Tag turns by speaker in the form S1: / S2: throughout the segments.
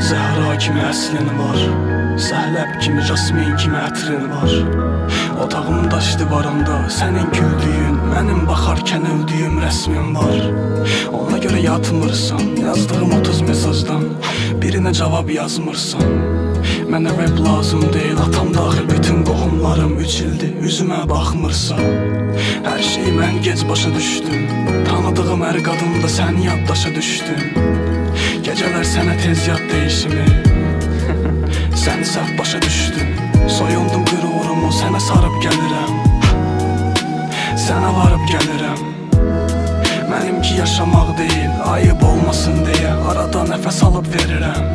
S1: Zəhra kimi əslin var, Səhləb kimi, jasmin kimi ətrin var. Otağımın daş divarında sənin güldüyün, mənim baxarkən öldüyüm rəsmin var. Ona görə yatmırsan, yazdığım 30 mesajdan birinə cavab yazmırsan. Mənə rap lazım deyil, atam daxil bütün qohumlarım 3 ildir üzümə baxmırsan. Hər şeyi mən gec başa düşdüm, tanıdığım hər qadında sən yaddaşa düşdün. Gecələr sənə tez yad deyişimi, sən səhv başa düşdün. Soyundum qürurumu, sənə sarıb gəlirəm, sənə varıb gəlirəm. Mənimki yaşamaq deyil, ayıb olmasın deyə arada nəfəs alıb verirəm.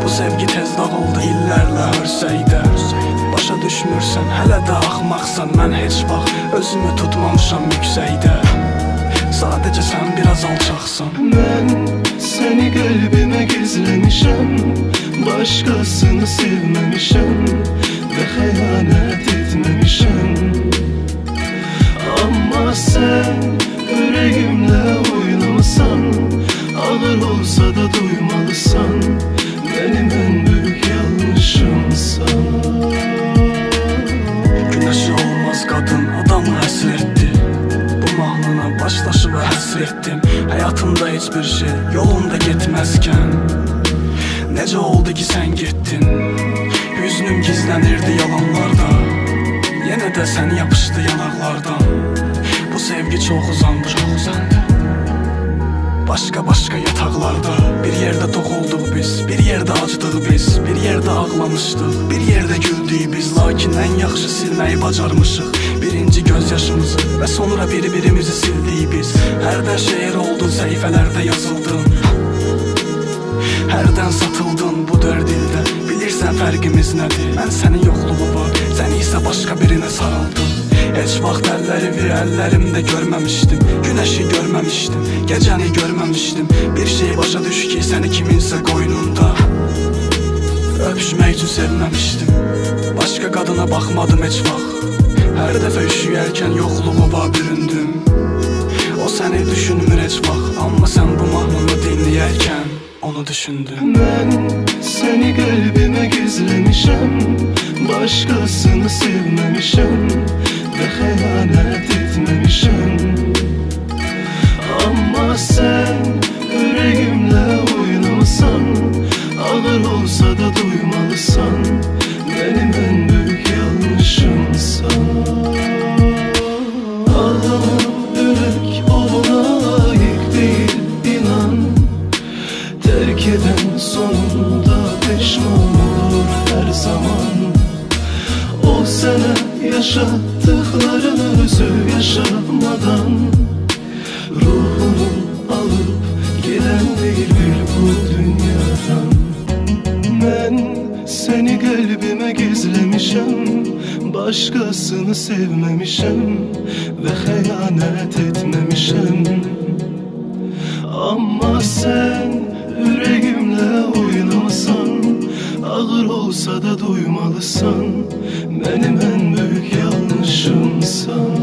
S1: Bu sevgi tez dağıldı illərlə hörsəydə. Başa düşmürsən, hələ də axmaqsan. Mən heç vaxt özümü tutmamışam yüksəkdə. Sadəcə sən biraz alçaqsan.
S2: Mən səni qəlbimə gizləmişəm, başqasını sevməmişəm və xəyanət etməmişəm. Amma sən ürəyimlə oynamısan, ağır olsa da duymalısan, mənim ən böyük yanlışımsan.
S1: Günəşi olmaz qadın adamı həsr etdi, bu mahnına başdaşı və həsr etdim. Həyatımda heç bir şey yolunda getməzkən, necə oldu ki sən getdin? Hüznüm gizlənirdi yalanlarda, yenə də sən yapışdı yanaqlardan. Bu sevgi çox uzandı, başqa-başqa yataqlarda. Bir yerdə toxulduq biz, bir yerdə acdıq biz, bir yerdə ağlamışdıq, bir yerdə güldük biz. Lakin ən yaxşı silməyi bacarmışıq birinci göz yaşımızı və sonra bir-birimizi sildik biz. Hərdən şeir oldun, səhifələrdə yazıldın, hərdən satıldın bu 4 ildə. Bilirsən fərqimiz nədir? Mən sənin yoxluğu var, sən isə başqa birinə sarıldın. Heç vaxt əllərimdə görməmişdim, günəşi görməmişdim, gecəni görməmişdim. Bir şey başa düş ki, səni kiminsə qoynunda öpüşmək üçün sevməmişdim. Başqa qadına baxmadım heç vaxt, hər dəfə üşüyərkən yoxluğuma büründüm. O səni düşünmür heç vaxt, amma sən bu mahnını dinləyərkən onu düşündüm.
S2: Mən səni qəlbimə gizləmişəm, başqasını sevməmişəm və xəyanət etməmişəm. Amma sən ürəyimlə oynamısan, ağır olsa da duymalısan, mənim ən böyük yanlışımsan. Ağlanan ürək ona layiq deyil, inan. Tərk edən sonunda peşman olur hər zaman. O sənə yaşattıqlarını özü yaşamadan, ruhunu alıp gedən deyil bir bu dünyadan. Mən səni qəlbimə gizləmişəm, başqasını sevməmişəm və xəyanət etməmişəm. Amma sən ürəyimlə oynamasan, ağır olsa da duymalısan, mənim ən böyük yanlışımsan.